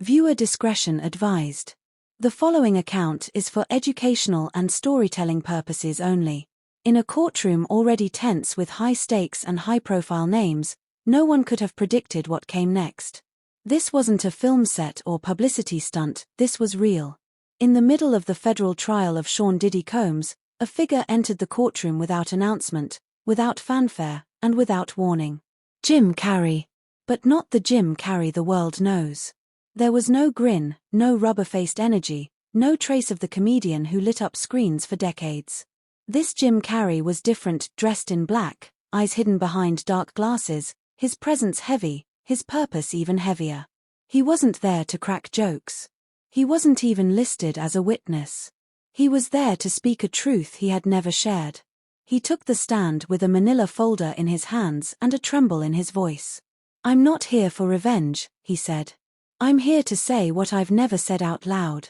Viewer discretion advised. The following account is for educational and storytelling purposes only. In a courtroom already tense with high stakes and high-profile names, no one could have predicted what came next. This wasn't a film set or publicity stunt, this was real. In the middle of the federal trial of Sean Diddy Combs, a figure entered the courtroom without announcement, without fanfare, and without warning. Jim Carrey. But not the Jim Carrey the world knows. There was no grin, no rubber-faced energy, no trace of the comedian who lit up screens for decades. This Jim Carrey was different, dressed in black, eyes hidden behind dark glasses, his presence heavy, his purpose even heavier. He wasn't there to crack jokes. He wasn't even listed as a witness. He was there to speak a truth he had never shared. He took the stand with a manila folder in his hands and a tremble in his voice. "I'm not here for revenge," he said. "I'm here to say what I've never said out loud."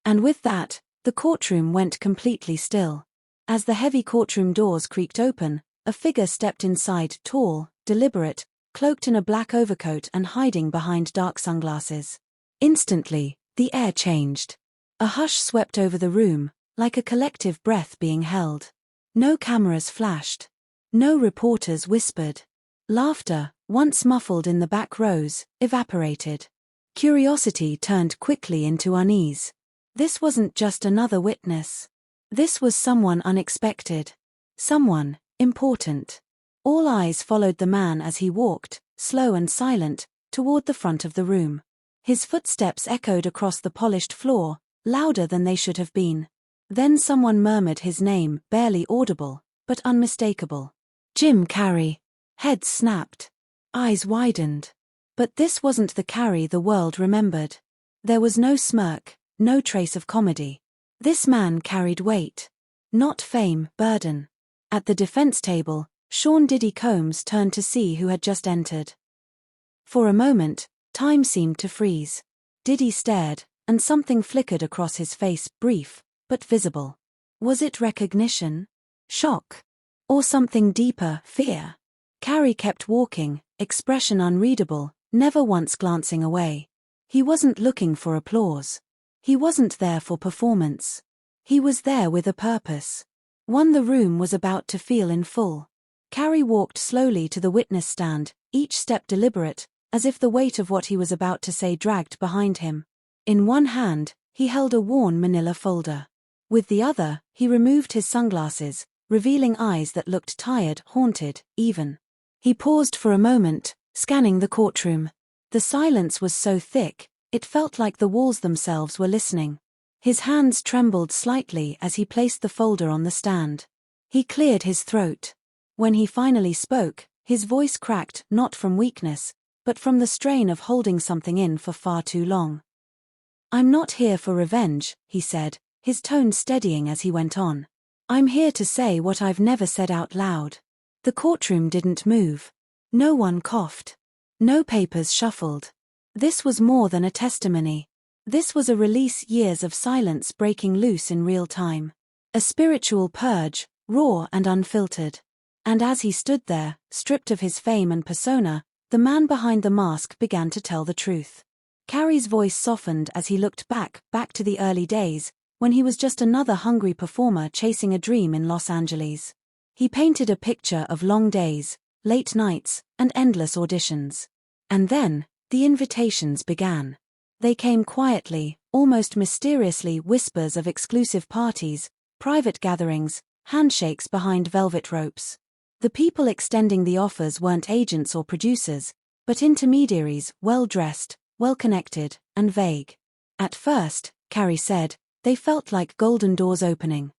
And with that, the courtroom went completely still. As the heavy courtroom doors creaked open, a figure stepped inside, tall, deliberate, cloaked in a black overcoat and hiding behind dark sunglasses. Instantly, the air changed. A hush swept over the room, like a collective breath being held. No cameras flashed. No reporters whispered. Laughter, once muffled in the back rows, evaporated. Curiosity turned quickly into unease. This wasn't just another witness. This was someone unexpected. Someone important. All eyes followed the man as he walked, slow and silent, toward the front of the room. His footsteps echoed across the polished floor, louder than they should have been. Then someone murmured his name, barely audible, but unmistakable. Jim Carrey. Heads snapped. Eyes widened. But this wasn't the Carrey the world remembered. There was no smirk, no trace of comedy. This man carried weight. Not fame, burden. At the defense table, Sean Diddy Combs turned to see who had just entered. For a moment, time seemed to freeze. Diddy stared, and something flickered across his face, brief, but visible. Was it recognition? Shock? Or something deeper, fear? Carrey kept walking, expression unreadable, never once glancing away. He wasn't looking for applause. He wasn't there for performance. He was there with a purpose. One the room was about to feel in full. Carrey walked slowly to the witness stand, each step deliberate, as if the weight of what he was about to say dragged behind him. In one hand, he held a worn manila folder. With the other, he removed his sunglasses, revealing eyes that looked tired, haunted, even. He paused for a moment, scanning the courtroom. The silence was so thick, it felt like the walls themselves were listening. His hands trembled slightly as he placed the folder on the stand. He cleared his throat. When he finally spoke, his voice cracked, not from weakness, but from the strain of holding something in for far too long. "I'm not here for revenge," he said, his tone steadying as he went on. "I'm here to say what I've never said out loud." The courtroom didn't move. No one coughed. No papers shuffled. This was more than a testimony. This was a release, years of silence breaking loose in real time. A spiritual purge, raw and unfiltered. And as he stood there, stripped of his fame and persona, the man behind the mask began to tell the truth. Carrey's voice softened as he looked back to the early days, when he was just another hungry performer chasing a dream in Los Angeles. He painted a picture of long days, late nights, and endless auditions. And then, the invitations began. They came quietly, almost mysteriously, whispers of exclusive parties, private gatherings, handshakes behind velvet ropes. The people extending the offers weren't agents or producers, but intermediaries, well-dressed, well-connected, and vague. At first, Carrey said, they felt like golden doors opening.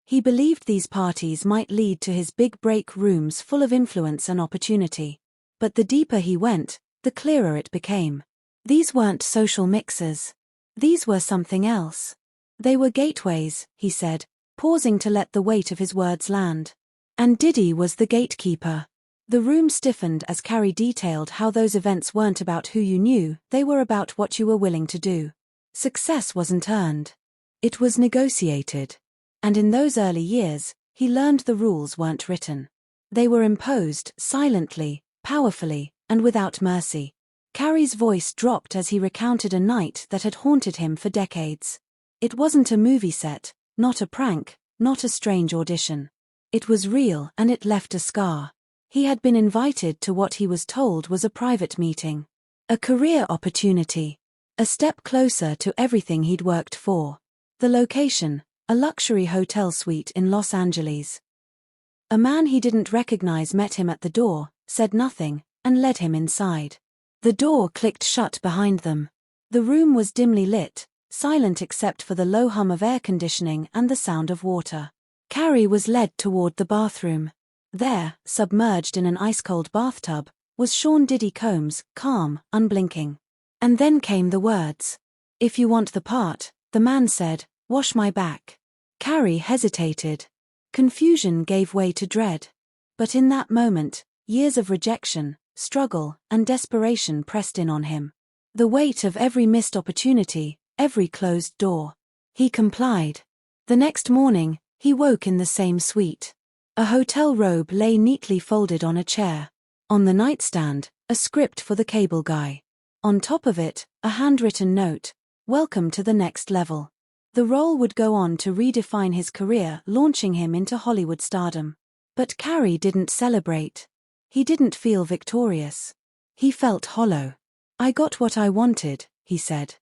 He believed these parties might lead to his big break rooms full of influence and opportunity. But the deeper he went, the clearer it became. These weren't social mixers. These were something else. They were gateways, he said, pausing to let the weight of his words land. And Diddy was the gatekeeper. The room stiffened as Carrey detailed how those events weren't about who you knew, they were about what you were willing to do. Success wasn't earned. It was negotiated. And in those early years, he learned the rules weren't written. They were imposed, silently, powerfully, and without mercy. Carrey's voice dropped as he recounted a night that had haunted him for decades. It wasn't a movie set, not a prank, not a strange audition. It was real and it left a scar. He had been invited to what he was told was a private meeting. A career opportunity. A step closer to everything he'd worked for. The location, a luxury hotel suite in Los Angeles. A man he didn't recognize met him at the door, said nothing, and led him inside. The door clicked shut behind them. The room was dimly lit, silent except for the low hum of air conditioning and the sound of water. Carrey was led toward the bathroom. There, submerged in an ice-cold bathtub, was Sean Diddy Combs, calm, unblinking. And then came the words. "If you want the part," the man said, "wash my back." Carrey hesitated. Confusion gave way to dread. But in that moment, years of rejection, struggle, and desperation pressed in on him. The weight of every missed opportunity, every closed door. He complied. The next morning, he woke in the same suite. A hotel robe lay neatly folded on a chair. On the nightstand, a script for the cable guy. On top of it, a handwritten note, "Welcome to the next level." The role would go on to redefine his career, launching him into Hollywood stardom. But Carrey didn't celebrate. He didn't feel victorious. He felt hollow. "I got what I wanted," he said.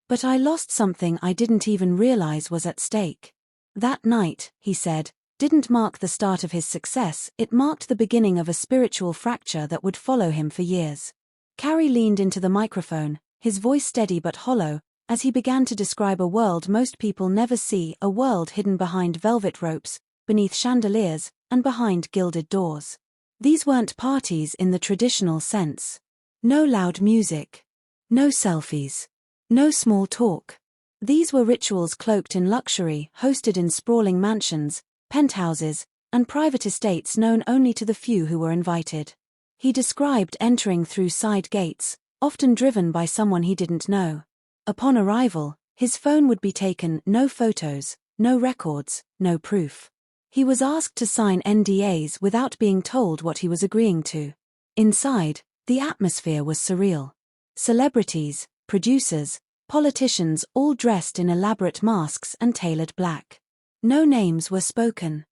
"But I lost something I didn't even realize was at stake." That night, he said, didn't mark the start of his success, it marked the beginning of a spiritual fracture that would follow him for years. Carrey leaned into the microphone, his voice steady but hollow, as he began to describe a world most people never see, a world hidden behind velvet ropes, beneath chandeliers, and behind gilded doors. These weren't parties in the traditional sense. No loud music. No selfies. No small talk. These were rituals cloaked in luxury, hosted in sprawling mansions, penthouses, and private estates known only to the few who were invited. He described entering through side gates, often driven by someone he didn't know. Upon arrival, his phone would be taken, no photos, no records, no proof. He was asked to sign NDAs without being told what he was agreeing to. Inside, the atmosphere was surreal. Celebrities, producers, politicians all dressed in elaborate masks and tailored black. No names were spoken.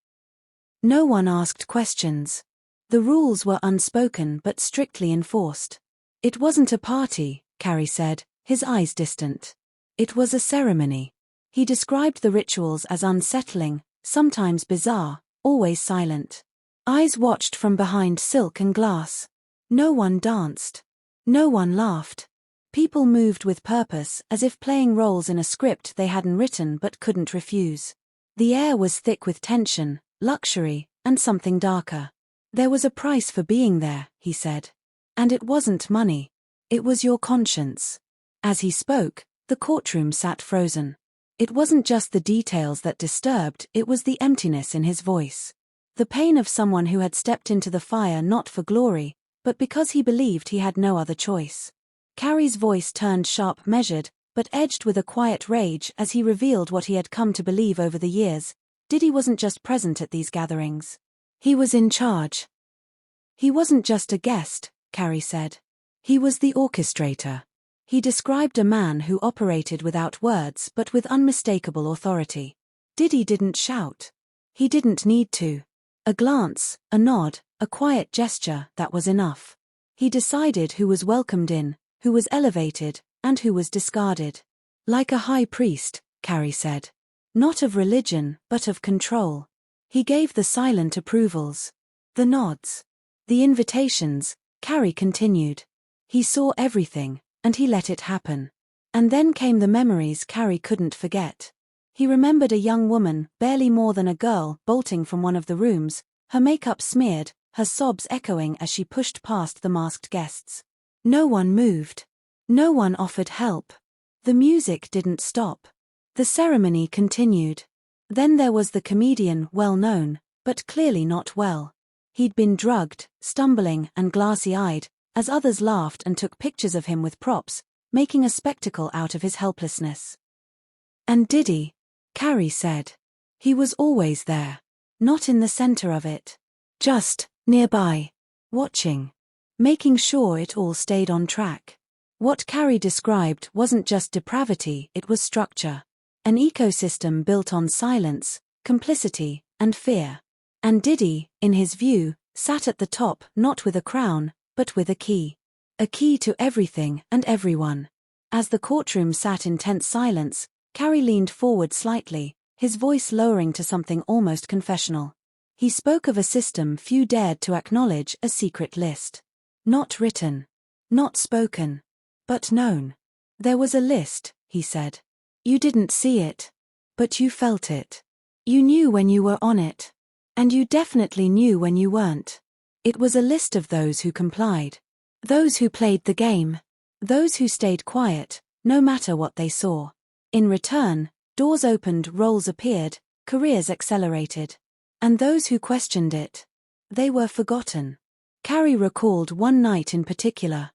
No one asked questions. The rules were unspoken but strictly enforced. It wasn't a party, Carrey said, his eyes distant. It was a ceremony. He described the rituals as unsettling, sometimes bizarre, always silent. Eyes watched from behind silk and glass. No one danced. No one laughed. People moved with purpose, as if playing roles in a script they hadn't written but couldn't refuse. The air was thick with tension, luxury, and something darker. There was a price for being there, he said. And it wasn't money. It was your conscience. As he spoke, the courtroom sat frozen. It wasn't just the details that disturbed, it was the emptiness in his voice. The pain of someone who had stepped into the fire not for glory, but because he believed he had no other choice. Carrey's voice turned sharp, measured, but edged with a quiet rage as he revealed what he had come to believe over the years. Diddy wasn't just present at these gatherings. He was in charge. He wasn't just a guest, Carrey said. He was the orchestrator. He described a man who operated without words but with unmistakable authority. Diddy didn't shout. He didn't need to. A glance, a nod, a quiet gesture, that was enough. He decided who was welcomed in, who was elevated, and who was discarded. Like a high priest, Carrey said. Not of religion, but of control. He gave the silent approvals. The nods. The invitations, Carrey continued. He saw everything, and he let it happen. And then came the memories Carrey couldn't forget. He remembered a young woman, barely more than a girl, bolting from one of the rooms, her makeup smeared, her sobs echoing as she pushed past the masked guests. No one moved. No one offered help. The music didn't stop. The ceremony continued. Then there was the comedian, well known, but clearly not well. He'd been drugged, stumbling and glassy-eyed, as others laughed and took pictures of him with props, making a spectacle out of his helplessness. And Diddy, Carrey said. He was always there. Not in the center of it. Just nearby. Watching. making sure it all stayed on track. What Carrey described wasn't just depravity, it was structure. An ecosystem built on silence, complicity, and fear. And Diddy, in his view, sat at the top not with a crown, but with a key. A key to everything and everyone. As the courtroom sat in tense silence, Carrey leaned forward slightly, his voice lowering to something almost confessional. He spoke of a system few dared to acknowledge, a secret list. Not written. Not spoken. But known. There was a list, he said. You didn't see it. But you felt it. You knew when you were on it. And you definitely knew when you weren't. It was a list of those who complied. Those who played the game. Those who stayed quiet, no matter what they saw. In return, doors opened, roles appeared, careers accelerated. And those who questioned it, they were forgotten. Carrey recalled one night in particular.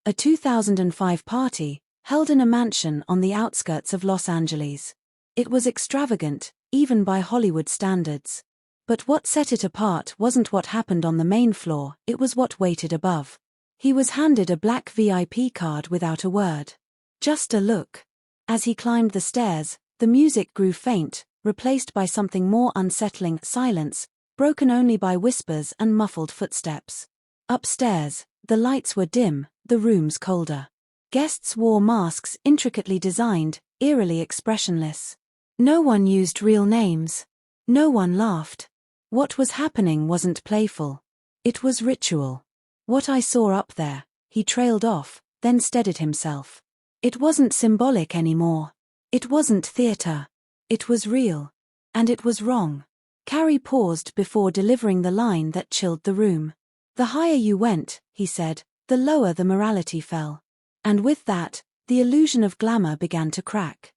A 2005 party, held in a mansion on the outskirts of Los Angeles. It was extravagant, even by Hollywood standards. But what set it apart wasn't what happened on the main floor, it was what waited above. He was handed a black VIP card without a word. Just a look. As he climbed the stairs, the music grew faint, replaced by something more unsettling, silence, broken only by whispers and muffled footsteps. Upstairs, the lights were dim, the rooms colder. Guests wore masks intricately designed, eerily expressionless. No one used real names. No one laughed. What was happening wasn't playful. It was ritual. What I saw up there, he trailed off, then steadied himself. It wasn't symbolic anymore. It wasn't theater. It was real. And it was wrong. Carrey paused before delivering the line that chilled the room. The higher you went, he said, the lower the morality fell. And with that, the illusion of glamour began to crack.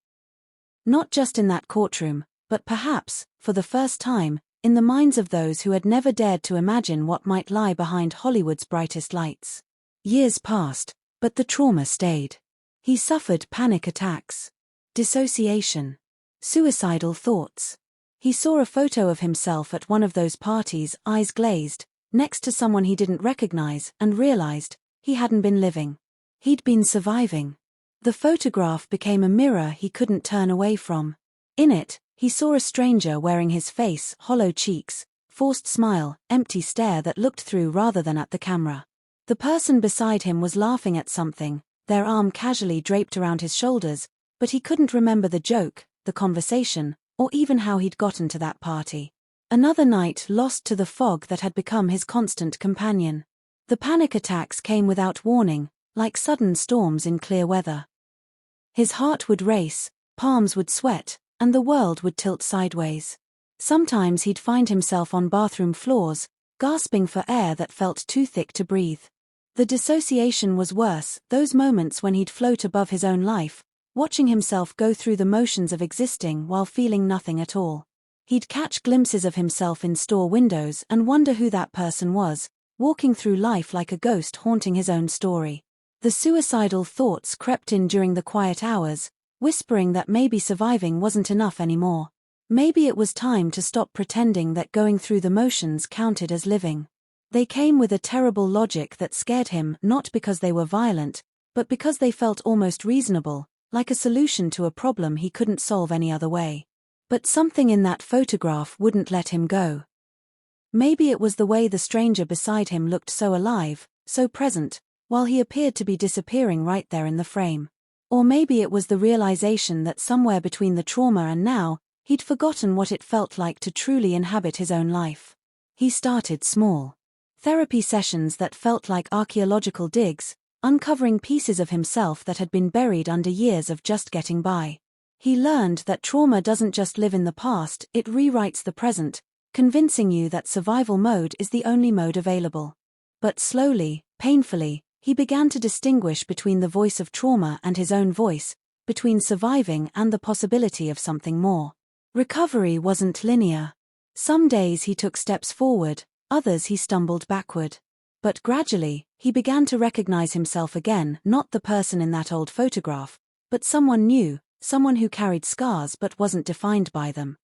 Not just in that courtroom, but perhaps, for the first time, in the minds of those who had never dared to imagine what might lie behind Hollywood's brightest lights. Years passed, but the trauma stayed. He suffered panic attacks, dissociation, suicidal thoughts. He saw a photo of himself at one of those parties, eyes glazed, next to someone he didn't recognize, and realized he hadn't been living. He'd been surviving. The photograph became a mirror he couldn't turn away from. In it, he saw a stranger wearing his face, hollow cheeks, forced smile, empty stare that looked through rather than at the camera. The person beside him was laughing at something, their arm casually draped around his shoulders, but he couldn't remember the joke, the conversation, or even how he'd gotten to that party. Another night lost to the fog that had become his constant companion. The panic attacks came without warning, like sudden storms in clear weather. His heart would race, palms would sweat, and the world would tilt sideways. Sometimes he'd find himself on bathroom floors, gasping for air that felt too thick to breathe. The dissociation was worse, those moments when he'd float above his own life, watching himself go through the motions of existing while feeling nothing at all. He'd catch glimpses of himself in store windows and wonder who that person was, walking through life like a ghost haunting his own story. The suicidal thoughts crept in during the quiet hours, whispering that maybe surviving wasn't enough anymore. Maybe it was time to stop pretending that going through the motions counted as living. They came with a terrible logic that scared him, not because they were violent, but because they felt almost reasonable, like a solution to a problem he couldn't solve any other way. But something in that photograph wouldn't let him go. Maybe it was the way the stranger beside him looked so alive, so present, while he appeared to be disappearing right there in the frame. Or maybe it was the realization that somewhere between the trauma and now, he'd forgotten what it felt like to truly inhabit his own life. He started small. Therapy sessions that felt like archaeological digs, uncovering pieces of himself that had been buried under years of just getting by. He learned that trauma doesn't just live in the past, it rewrites the present, convincing you that survival mode is the only mode available. But slowly, painfully, he began to distinguish between the voice of trauma and his own voice, between surviving and the possibility of something more. Recovery wasn't linear. Some days he took steps forward, others he stumbled backward. But gradually, he began to recognize himself again, not the person in that old photograph, but someone new, someone who carried scars but wasn't defined by them.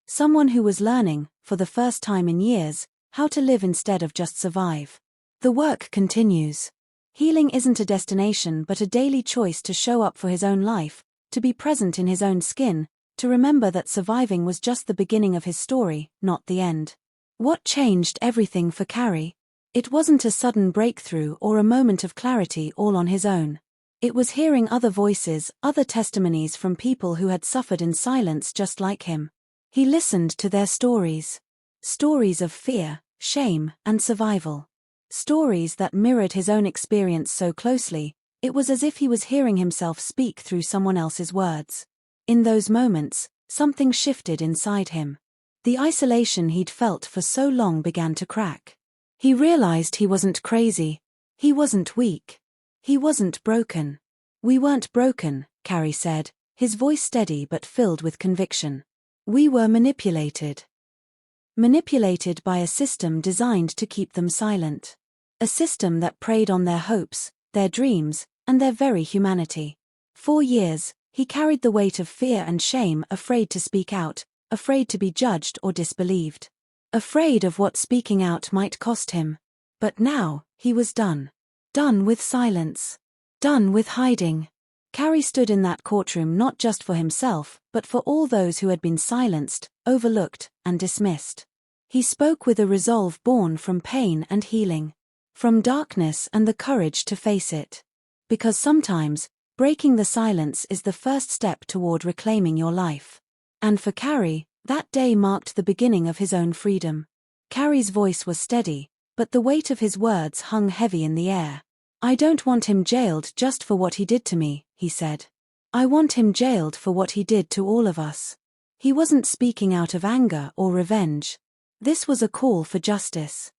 Someone who was learning, for the first time in years, how to live instead of just survive. The work continues. Healing isn't a destination but a daily choice to show up for his own life, to be present in his own skin, to remember that surviving was just the beginning of his story, not the end. What changed everything for Carrey? It wasn't a sudden breakthrough or a moment of clarity all on his own. It was hearing other voices, other testimonies from people who had suffered in silence just like him. He listened to their stories. Stories of fear, shame, and survival. Stories that mirrored his own experience so closely, it was as if he was hearing himself speak through someone else's words. In those moments, something shifted inside him. The isolation he'd felt for so long began to crack. He realized he wasn't crazy. He wasn't weak. He wasn't broken. We weren't broken, Carrey said, his voice steady but filled with conviction. We were manipulated. Manipulated by a system designed to keep them silent. A system that preyed on their hopes, their dreams, and their very humanity. For years, he carried the weight of fear and shame, afraid to speak out, afraid to be judged or disbelieved. Afraid of what speaking out might cost him. But now, he was done. Done with silence. Done with hiding. Carrey stood in that courtroom not just for himself, but for all those who had been silenced, overlooked, and dismissed. He spoke with a resolve born from pain and healing. From darkness and the courage to face it. Because sometimes, breaking the silence is the first step toward reclaiming your life. And for Carrey, that day marked the beginning of his own freedom. Carrey's voice was steady, but the weight of his words hung heavy in the air. I don't want him jailed just for what he did to me, he said. I want him jailed for what he did to all of us. He wasn't speaking out of anger or revenge. This was a call for justice.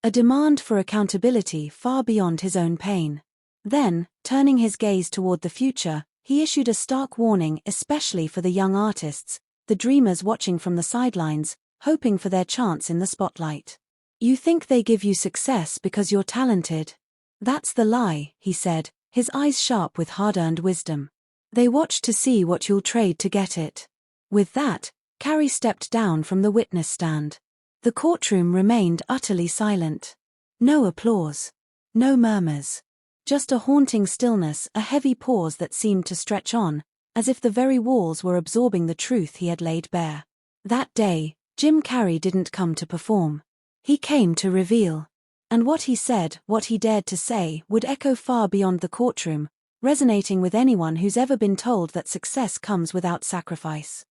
A demand for accountability far beyond his own pain. Then, turning his gaze toward the future, he issued a stark warning, especially for the young artists, the dreamers watching from the sidelines, hoping for their chance in the spotlight. You think they give you success because you're talented? That's the lie, he said, his eyes sharp with hard-earned wisdom. They watch to see what you'll trade to get it. With that, Carrey stepped down from the witness stand. The courtroom remained utterly silent. No applause. No murmurs. Just a haunting stillness, a heavy pause that seemed to stretch on, as if the very walls were absorbing the truth he had laid bare. That day, Jim Carrey didn't come to perform. He came to reveal. And what he said, what he dared to say, would echo far beyond the courtroom, resonating with anyone who's ever been told that success comes without sacrifice.